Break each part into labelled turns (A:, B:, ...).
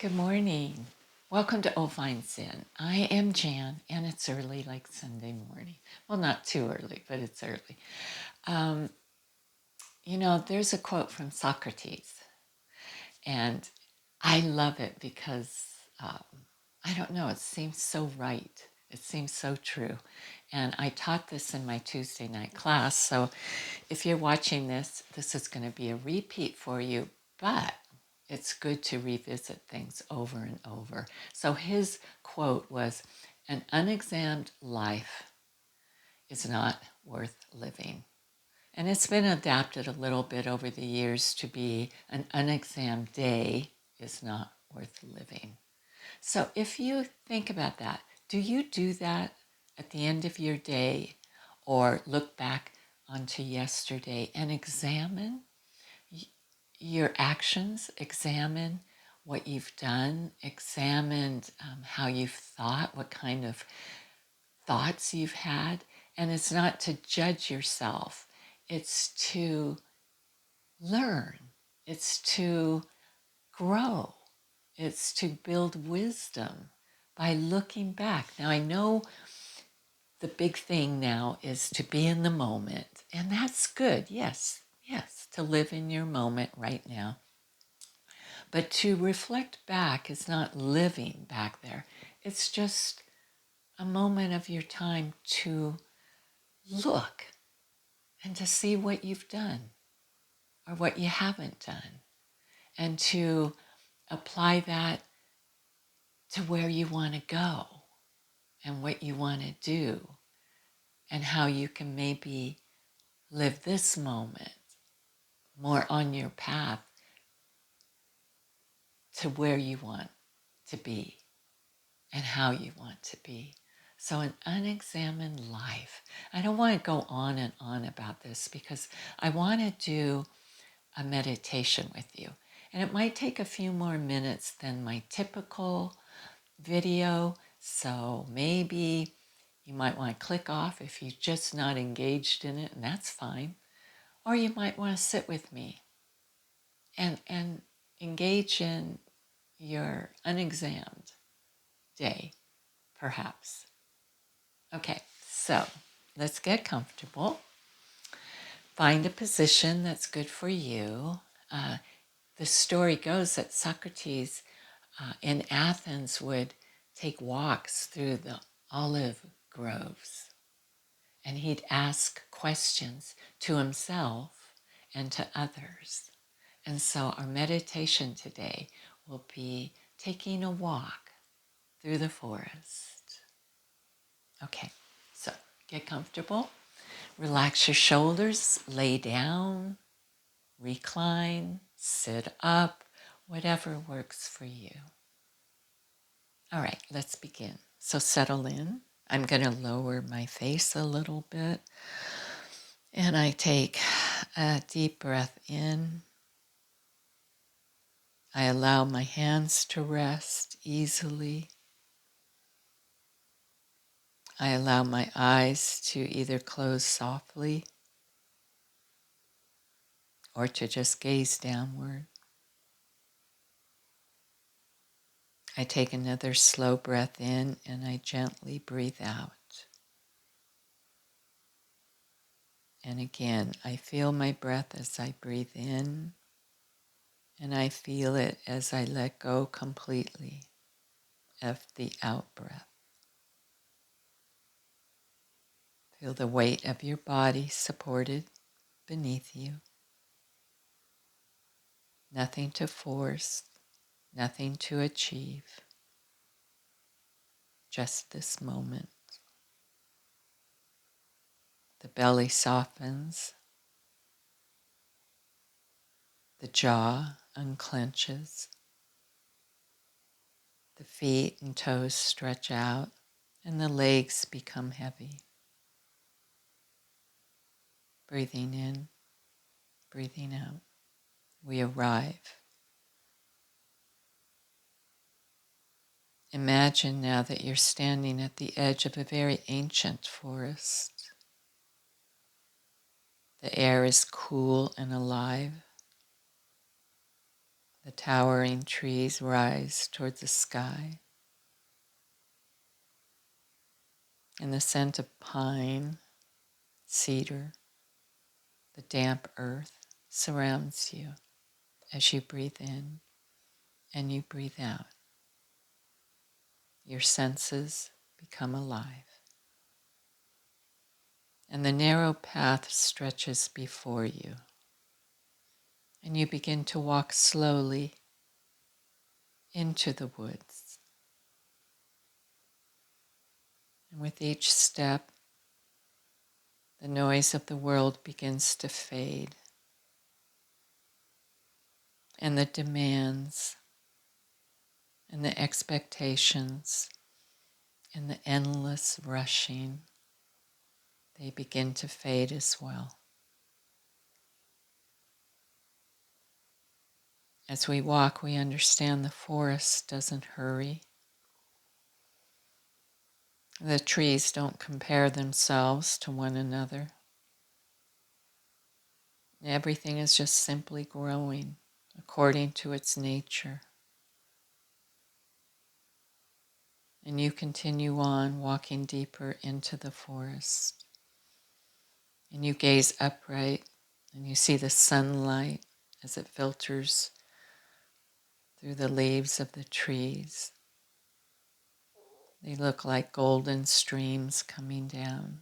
A: Good morning. Welcome to Oh Fine Sin. I am Jan, and it's early, like Sunday morning. Well, not too early, but it's early. Um, there's a quote from Socrates, and I love it because I don't know, it seems so right. It seems so true. And I taught this in my Tuesday night class. So if you're watching this, this is going to be a repeat for you, but it's good to revisit things over and over. So his quote was, "An unexamined life is not worth living." And it's been adapted a little bit over the years to be, "An unexamined day is not worth living." So if you think about that, do you do that at the end of your day or look back onto yesterday and examine your actions, examine what you've done, examine how you've thought, what kind of thoughts you've had? And it's not to judge yourself, it's to learn, it's to grow. It's to build wisdom by looking back. Now, I know the big thing now is to be in the moment, and that's good. Yes, yes, to live in your moment right now. But to reflect back is not living back there, it's just a moment of your time to look and to see what you've done or what you haven't done, and to apply that to where you want to go and what you want to do, and how you can maybe live this moment more on your path to where you want to be and how you want to be. So, an unexamined life. I don't want to go on and on about this because I want to do a meditation with you. And it might take a few more minutes than my typical video. So maybe you might want to click off if you're just not engaged in it, and that's fine. Or you might want to sit with me and engage in your unexamined day, perhaps. Okay, so let's get comfortable. Find a position that's good for you. The story goes that Socrates in Athens would take walks through the olive groves, and he'd ask questions to himself and to others. And so our meditation today will be taking a walk through the forest. Okay, so get comfortable, relax your shoulders, lay down, recline, sit up, whatever works for you. All right, let's begin. So settle in. I'm going to lower my face a little bit. And I take a deep breath in. I allow my hands to rest easily. I allow my eyes to either close softly or to just gaze downward. I take another slow breath in and I gently breathe out. And again, I feel my breath as I breathe in, and I feel it as I let go completely of the out breath. Feel the weight of your body supported beneath you. Nothing to force, nothing to achieve, just this moment. The belly softens, the jaw unclenches, the feet and toes stretch out, and the legs become heavy. Breathing in, breathing out. We arrive. Imagine now that you're standing at the edge of a very ancient forest. The air is cool and alive. The The towering trees rise toward the sky, and the scent of pine, cedar, the damp earth surrounds you as you breathe in and you breathe out. Your senses become alive. And the narrow path stretches before you. And you begin to walk slowly into the woods. And with each step, the noise of the world begins to fade. And the demands and the expectations and the endless rushing, they begin to fade as well. As we walk, we understand the forest doesn't hurry. The trees don't compare themselves to one another. Everything is just simply growing according to its nature. And you continue on walking deeper into the forest. And you gaze upright and you see the sunlight as it filters through the leaves of the trees. They look like golden streams coming down,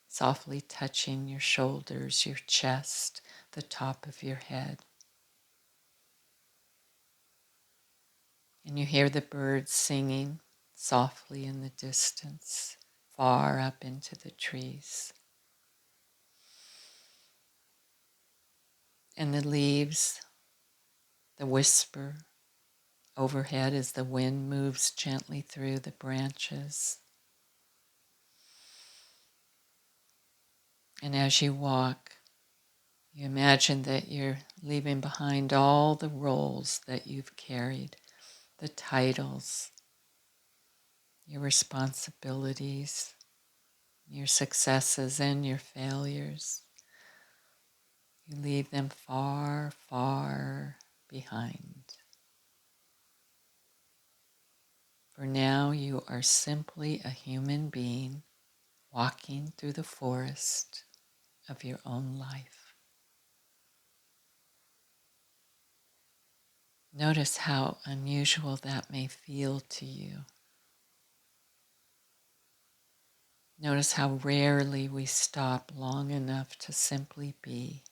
A: softly touching your shoulders, your chest, the top of your head. And you hear the birds singing softly in the distance, far up into the trees. And the leaves, the whisper overhead as the wind moves gently through the branches. And as you walk, you imagine that you're leaving behind all the roles that you've carried, the titles, your responsibilities, your successes and your failures. You leave them far, far behind. For now you are simply a human being walking through the forest of your own life. Notice how unusual that may feel to you. Notice how rarely we stop long enough to simply be.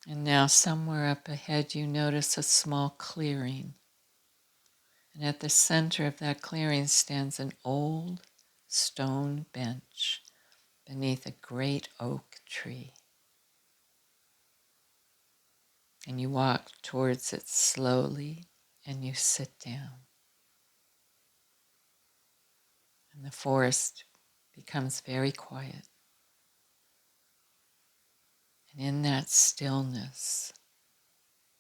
A: And now somewhere up ahead you notice a small clearing. And at the center of that clearing stands an old stone bench beneath a great oak tree. And you walk towards it slowly and you sit down. And the forest becomes very quiet. And in that stillness,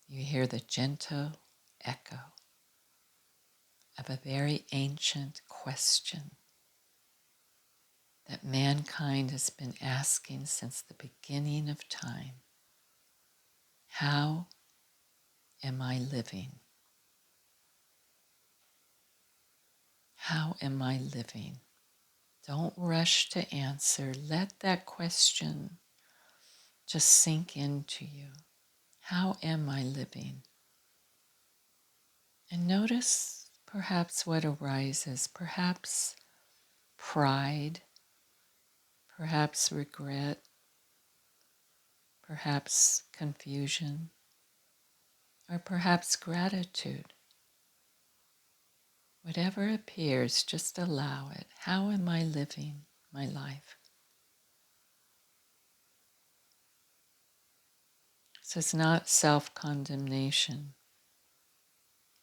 A: you hear the gentle echo of a very ancient question that mankind has been asking since the beginning of time. How am I living? How am I living? Don't rush to answer. Let that question just sink into you. How am I living? And notice perhaps what arises. Perhaps pride, perhaps regret, perhaps confusion, or perhaps gratitude. Whatever appears, just allow it. How am I living my life? This is not self-condemnation.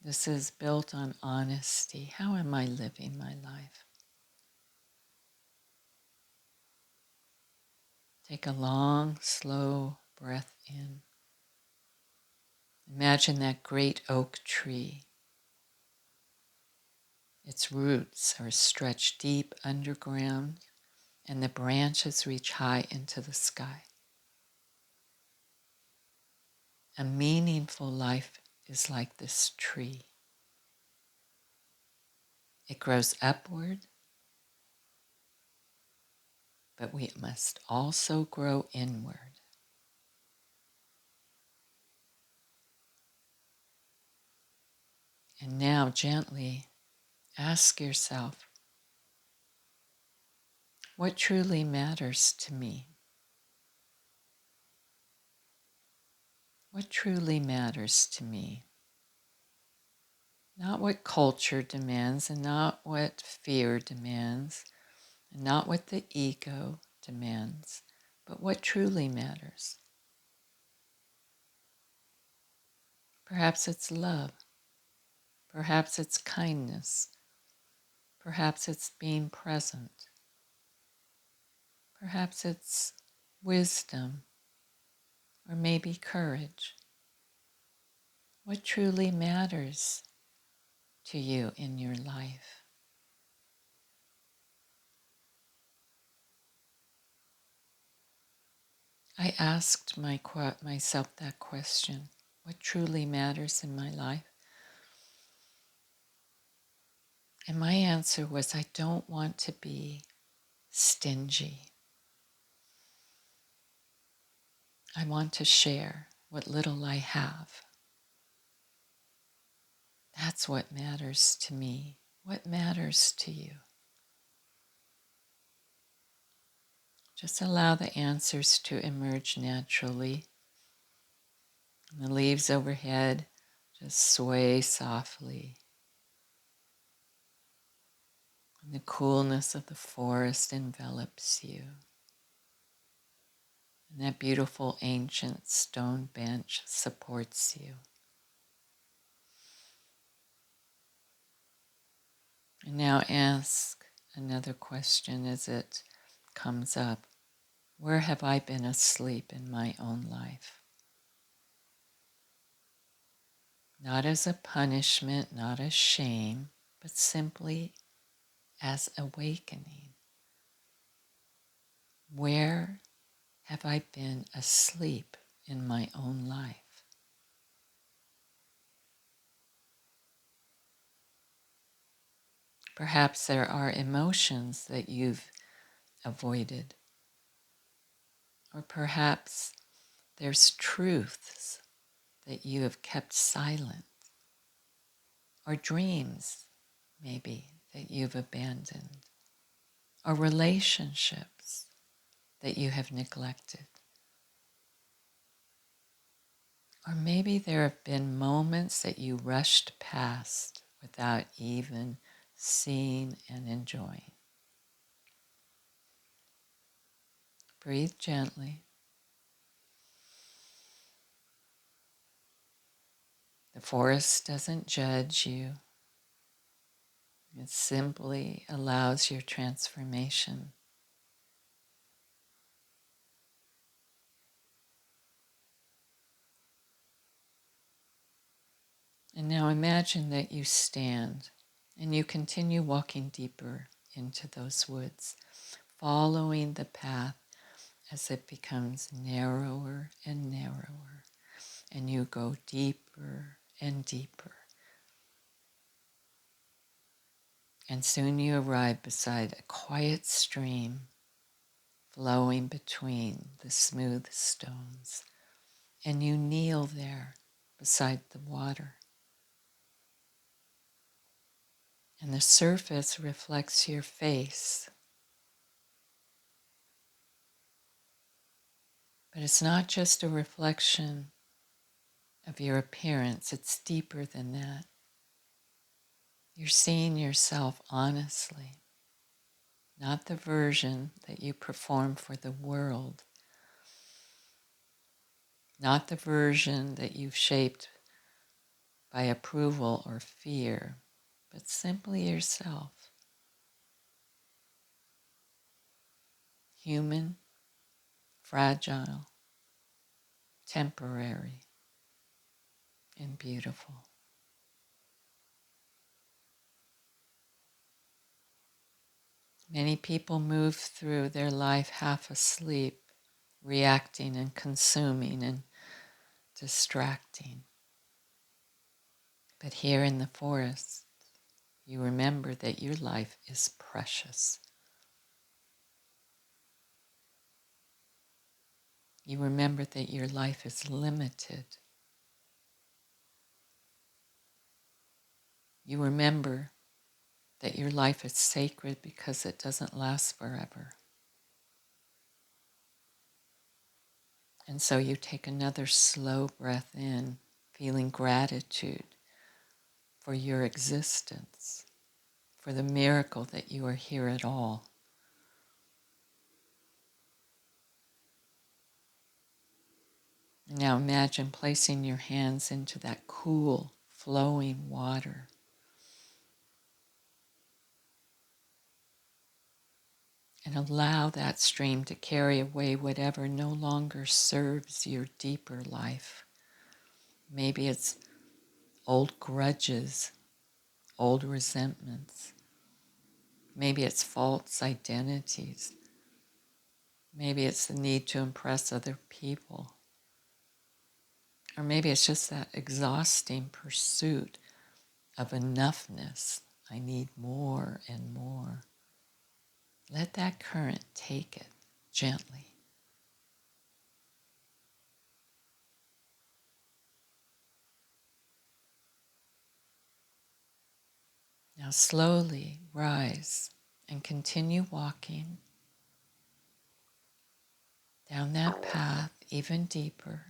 A: This is built on honesty. How am I living my life? Take a long, slow breath in. Imagine that great oak tree. Its roots are stretched deep underground, and the branches reach high into the sky. A meaningful life is like this tree. It grows upward, but we must also grow inward. And now gently ask yourself, what truly matters to me? What truly matters to me? Not what culture demands, and not what fear demands, and not what the ego demands, but what truly matters. Perhaps it's love. Perhaps it's kindness. Perhaps it's being present. Perhaps it's wisdom, or maybe courage. What truly matters to you in your life? I asked myself that question. What truly matters in my life? And my answer was, I don't want to be stingy. I want to share what little I have. That's what matters to me. What matters to you? Just allow the answers to emerge naturally. And the leaves overhead just sway softly. And the coolness of the forest envelops you. And that beautiful ancient stone bench supports you. And now ask another question as it comes up. Where have I been asleep in my own life? Not as a punishment, not as shame, but simply as awakening. Where have I been asleep in my own life? Perhaps there are emotions that you've avoided, or perhaps there's truths that you have kept silent, or dreams, maybe, that you've abandoned, or relationships that you have neglected. Or maybe there have been moments that you rushed past without even seeing and enjoying. Breathe gently. The forest doesn't judge you. It simply allows your transformation. And now imagine that you stand and you continue walking deeper into those woods, following the path as it becomes narrower and narrower, and you go deeper and deeper. And soon you arrive beside a quiet stream flowing between the smooth stones, and you kneel there beside the water. And the surface reflects your face. But it's not just a reflection of your appearance, it's deeper than that. You're seeing yourself honestly, not the version that you perform for the world, not the version that you've shaped by approval or fear, but simply yourself. Human, fragile, temporary, and beautiful. Many people move through their life half asleep, reacting and consuming and distracting. But here in the forest, you remember that your life is precious. You remember that your life is limited. You remember that your life is sacred because it doesn't last forever. And so you take another slow breath in, feeling gratitude for your existence, for the miracle that you are here at all. Now imagine placing your hands into that cool, flowing water. And allow that stream to carry away whatever no longer serves your deeper life. Maybe it's old grudges, old resentments. Maybe it's false identities. Maybe it's the need to impress other people. Or maybe it's just that exhausting pursuit of enoughness. I need more and more. Let that current take it gently. Now slowly rise and continue walking down that path even deeper,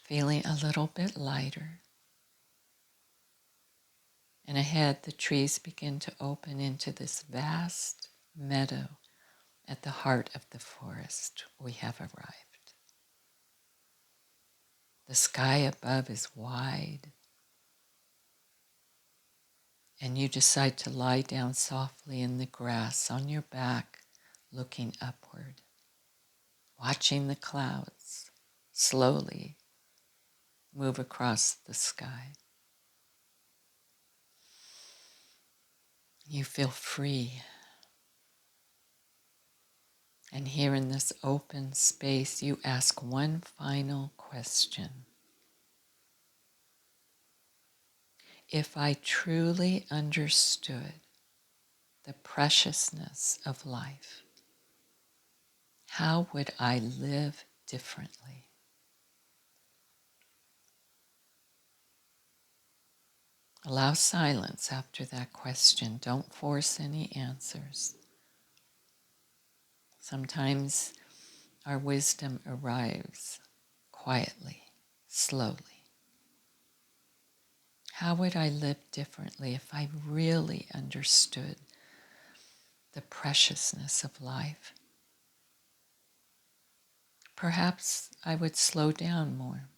A: feeling a little bit lighter. And ahead, the trees begin to open into this vast meadow at the heart of the forest. We have arrived. The sky above is wide, and you decide to lie down softly in the grass on your back, looking upward, watching the clouds slowly move across the sky. You feel free. And here in this open space, you ask one final question. If I truly understood the preciousness of life, how would I live differently? Allow silence after that question. Don't force any answers. Sometimes our wisdom arrives quietly, slowly. How would I live differently if I really understood the preciousness of life? Perhaps I would slow down more.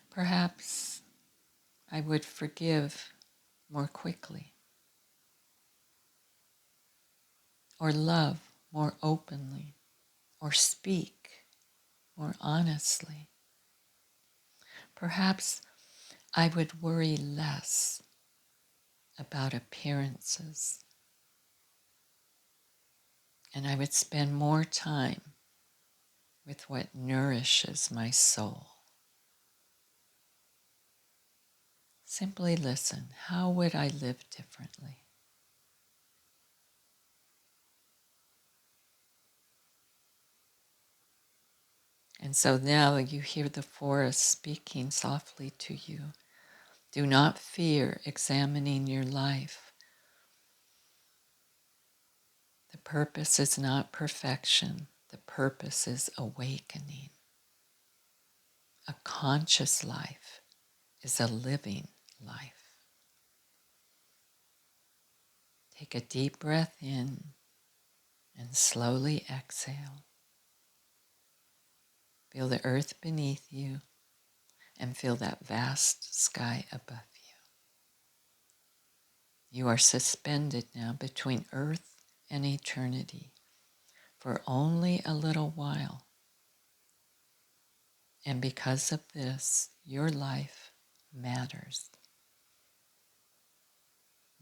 A: Perhaps I would forgive more quickly, or love more openly, or speak more honestly. Perhaps I would worry less about appearances, and I would spend more time with what nourishes my soul. Simply listen. How would I live differently? And so now you hear the forest speaking softly to you. Do not fear examining your life. The purpose is not perfection. The purpose is awakening. A conscious life is a living life. Take a deep breath in and slowly exhale. Feel the earth beneath you and feel that vast sky above you. You are suspended now between earth and eternity for only a little while. And because of this, your life matters.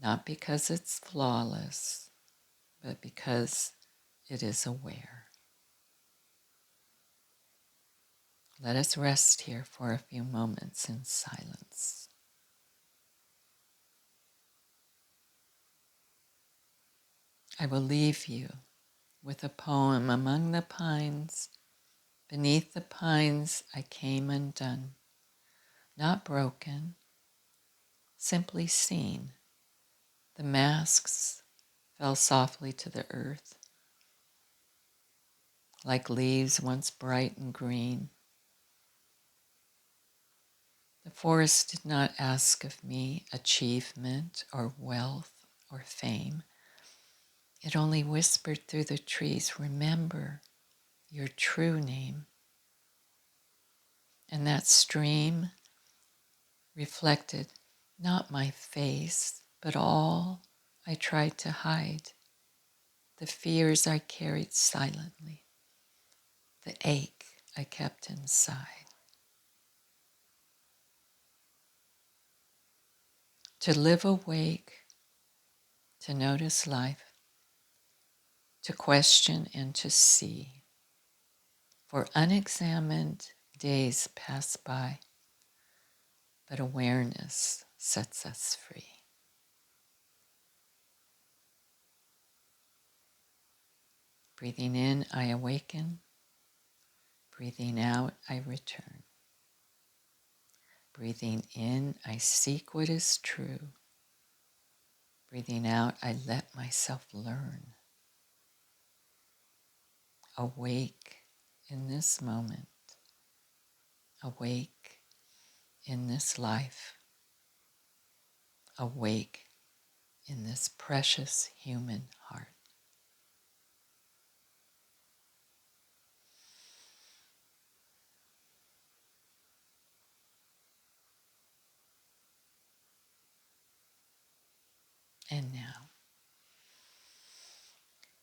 A: Not because it's flawless, but because it is aware. Let us rest here for a few moments in silence. I will leave you with a poem. Among the pines, beneath the pines, I came undone, not broken, simply seen. The masks fell softly to the earth, like leaves once bright and green. The forest did not ask of me achievement or wealth or fame. It only whispered through the trees, remember your true name. And that stream reflected not my face, but all I tried to hide, the fears I carried silently, the ache I kept inside. To live awake, to notice life, to question and to see. For unexamined days pass by, but awareness sets us free. Breathing in, I awaken. Breathing out, I return. Breathing in, I seek what is true. Breathing out, I let myself learn. Awake in this moment. Awake in this life. Awake in this precious human heart. And now,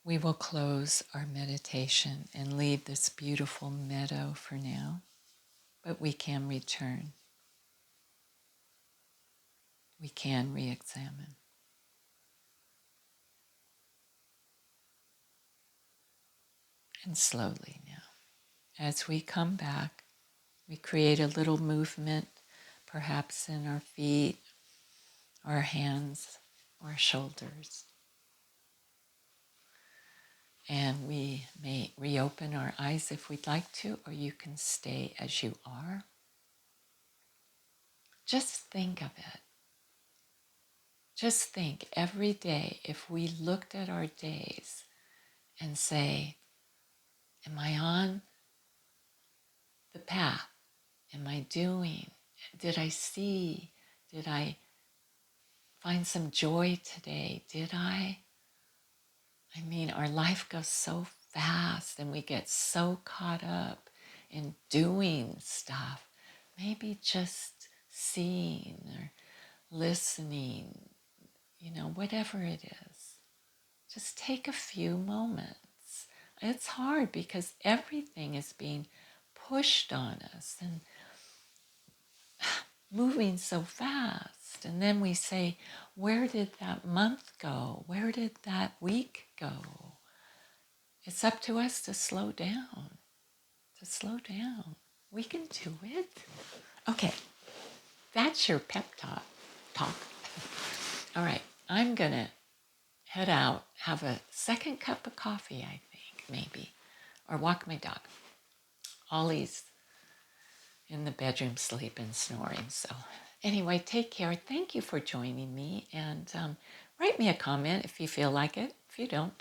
A: we will close our meditation and leave this beautiful meadow for now, but we can return. We can re-examine. And slowly now, as we come back, we create a little movement, perhaps in our feet, our hands, our shoulders. And we may reopen our eyes if we'd like to, or you can stay as you are. Just think of it. Just think every day, if we looked at our days and say, am I on the path? Am I doing? Did I see? Did I find some joy today? Did I? I mean, our life goes so fast and we get so caught up in doing stuff. Maybe just seeing or listening, whatever it is. Just take a few moments. It's hard because everything is being pushed on us and moving so fast. And then we say, where did that month go? Where did that week go? It's up to us to slow down, We can do it. Okay, that's your pep talk. All right, I'm going to head out, have a second cup of coffee, I think, maybe, or walk my dog. Ollie's in the bedroom sleeping, snoring. So anyway, take care. Thank you for joining me. And write me a comment if you feel like it. If you don't,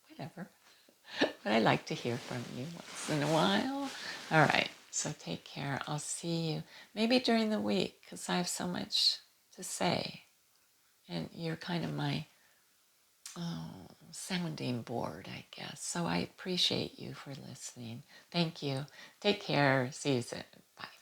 A: whatever. But I like to hear from you once in a while. All right. So take care. I'll see you maybe during the week because I have so much to say. And you're kind of my sounding board, I guess. So I appreciate you for listening. Thank you. Take care. See you soon. Bye.